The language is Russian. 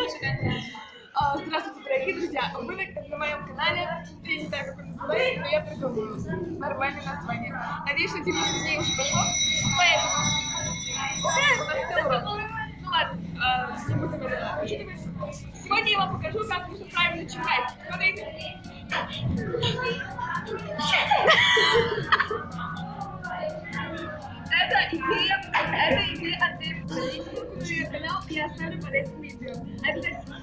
Здравствуйте, дорогие друзья! Вы на моем канале. Я не знаю, как он называется, но я придумаю нормальное название. Надеюсь, что 90 дней уже прошло, поэтому у нас целый урок. Ну ладно, не будем это учитывать. Сегодня я вам покажу, как нужно правильно чихать. Смотрите. Это идея от ссылку на ее канал я оставлю под этим видео. Обязательно